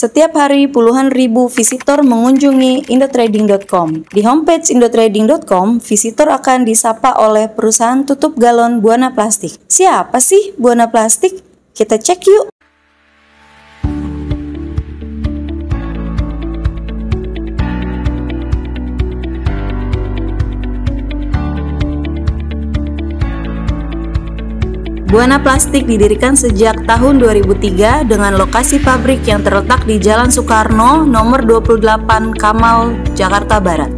Setiap hari puluhan ribu visitor mengunjungi indotrading.com. Di homepage indotrading.com, visitor akan disapa oleh perusahaan tutup galon Buana Plastik. Siapa sih Buana Plastik? Kita cek yuk. Buana Plastik didirikan sejak tahun 2003 dengan lokasi pabrik yang terletak di Jalan Soekarno, nomor 28 Kamal, Jakarta Barat.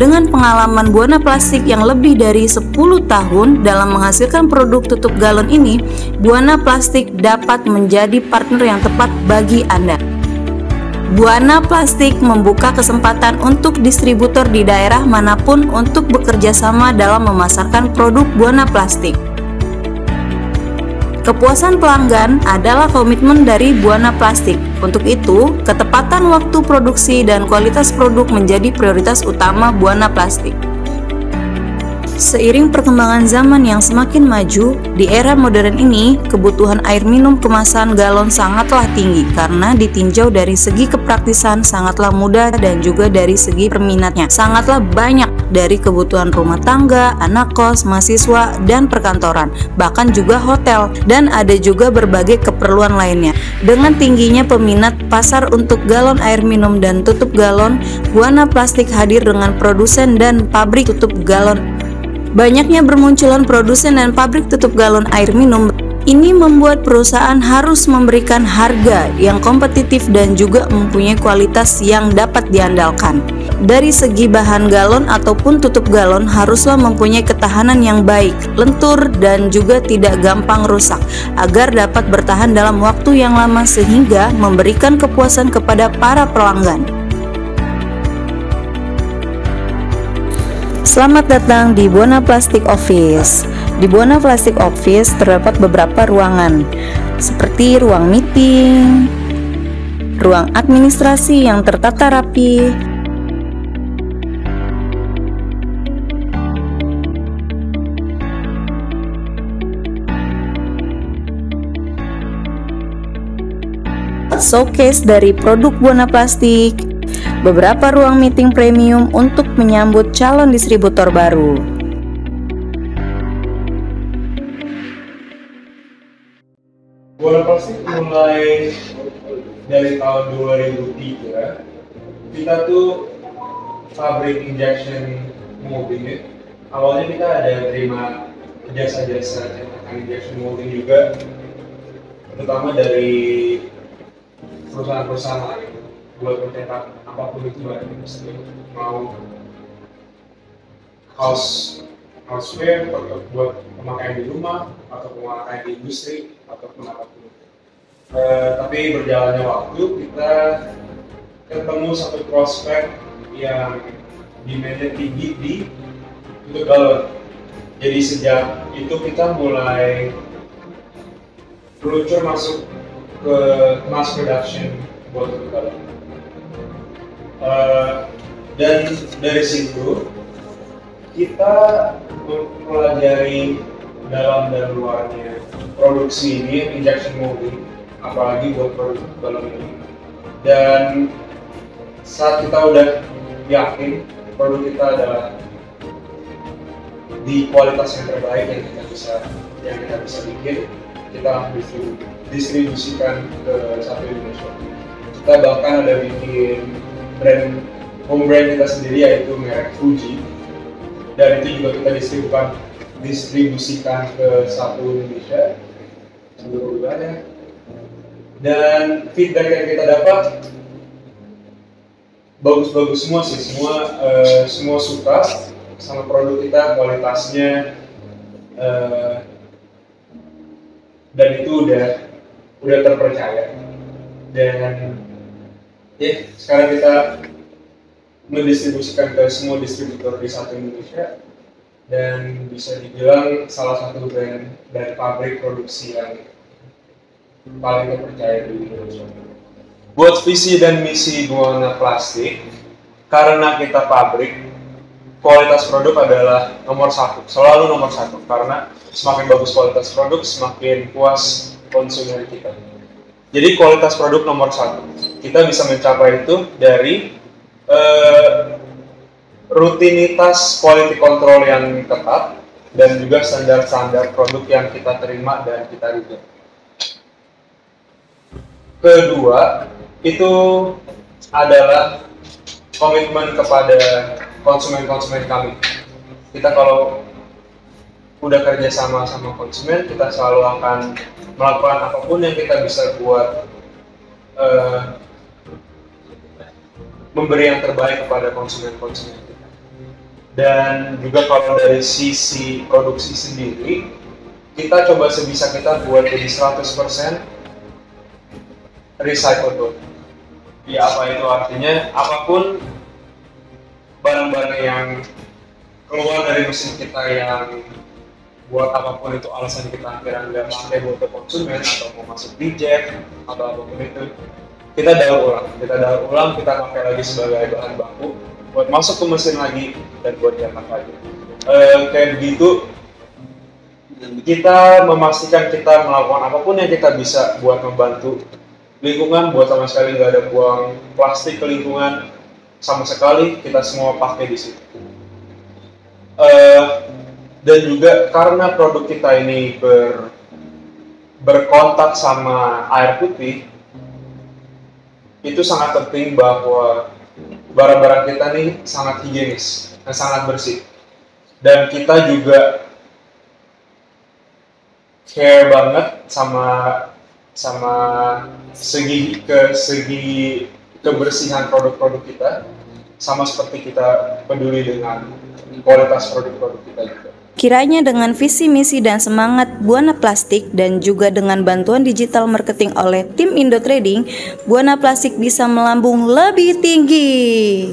Dengan pengalaman Buana Plastik yang lebih dari 10 tahun dalam menghasilkan produk tutup galon ini, Buana Plastik dapat menjadi partner yang tepat bagi Anda. Buana Plastik membuka kesempatan untuk distributor di daerah manapun untuk bekerja sama dalam memasarkan produk Buana Plastik. Kepuasan pelanggan adalah komitmen dari Buana Plastik. Untuk itu, ketepatan waktu produksi dan kualitas produk menjadi prioritas utama Buana Plastik. Seiring perkembangan zaman yang semakin maju, di era modern ini, kebutuhan air minum kemasan galon sangatlah tinggi karena ditinjau dari segi kepraktisan sangatlah mudah dan juga dari segi perminatnya sangatlah banyak dari kebutuhan rumah tangga, anak kos, mahasiswa, dan perkantoran, bahkan juga hotel, dan ada juga berbagai keperluan lainnya. Dengan tingginya peminat pasar untuk galon air minum dan tutup galon, Buana Plastik hadir dengan produsen dan pabrik tutup galon. Banyaknya bermunculan produsen dan pabrik tutup galon air minum. Ini membuat perusahaan harus memberikan harga yang kompetitif dan juga mempunyai kualitas yang dapat diandalkan. Dari segi bahan galon ataupun tutup galon haruslah mempunyai ketahanan yang baik, lentur, dan juga tidak gampang rusak, agar dapat bertahan dalam waktu yang lama sehingga memberikan kepuasan kepada para pelanggan. Selamat datang di Buana Plastik Office. Di Buana Plastik Office terdapat beberapa ruangan, seperti ruang meeting, ruang administrasi yang tertata rapi, showcase dari produk Buana Plastik, beberapa ruang meeting premium untuk menyambut calon distributor baru. Buana Plastik mulai dari tahun 2003. Kita tuh pabrik injection molding ya. Awalnya kita ada terima jasa-jasa injection molding juga, terutama dari perusahaan-perusahaan lain buat mencetak apapun itu, mau houseware atau buat pemakaian di rumah atau pemakaian di industri ataupun apapun. Tapi berjalannya waktu kita ketemu satu prospek yang demand-nya tinggi di tutup galon. Jadi sejak itu kita mulai meluncur masuk ke mass production buat tutup galon. Dan dari situ kita mempelajari dalam dan luarnya produksi ini, injection molding, apalagi buat produk galon ini. Dan saat kita udah yakin produk kita adalah di kualitas yang terbaik yang kita bisa bikin, kita langsung distribusikan ke satu Indonesia. Kita bahkan ada bikin home brand kita sendiri, yaitu merek Fuji, dan itu juga kita distribusikan ke satu Indonesia seluruh wilayah. Dan feedback yang kita dapat bagus-bagus semua sih, semua suka sama produk kita, kualitasnya, dan itu udah terpercaya. Dan ya, sekarang kita mendistribusikan ke semua distributor di satu Indonesia, dan bisa dibilang salah satu brand dari pabrik produksi yang paling terpercaya di Indonesia. Buat visi dan misi Buana Plastik, karena kita pabrik, kualitas produk adalah nomor satu, selalu nomor satu, karena semakin bagus kualitas produk, semakin puas konsumen kita. Jadi kualitas produk nomor satu. Kita bisa mencapai itu dari rutinitas quality control yang ketat dan juga standar-standar produk yang kita terima dan kita review. Kedua, itu adalah komitmen kepada konsumen-konsumen kami. Kita kalau udah kerja sama konsumen, kita selalu akan melakukan apapun yang kita bisa buat memberi yang terbaik kepada konsumen-konsumen kita. Dan juga kalau dari sisi produksi sendiri, kita coba sebisa kita buat jadi 100% recyclable. Ya, apa itu artinya? Apapun barang-barang yang keluar dari mesin kita yang buat apapun itu alasan kita akhirnya nggak pakai buat konsumen atau mau masuk reject atau apapun itu, kita daur ulang, kita pakai lagi sebagai bahan baku buat masuk ke mesin lagi dan buat nyetak lagi. Kayak begitu, kita memastikan kita melakukan apapun yang kita bisa buat membantu lingkungan, buat sama sekali nggak ada buang plastik ke lingkungan sama sekali, kita semua pakai di situ. Dan juga karena produk kita ini berkontak sama air putih, itu sangat penting bahwa barang-barang kita nih sangat higienis dan sangat bersih. Dan kita juga care banget sama segi kebersihan produk-produk kita, sama seperti kita peduli dengan kualitas produk-produk kita juga. Kiranya dengan visi misi dan semangat Buana Plastik dan juga dengan bantuan digital marketing oleh tim Indo Trading, Buana Plastik bisa melambung lebih tinggi.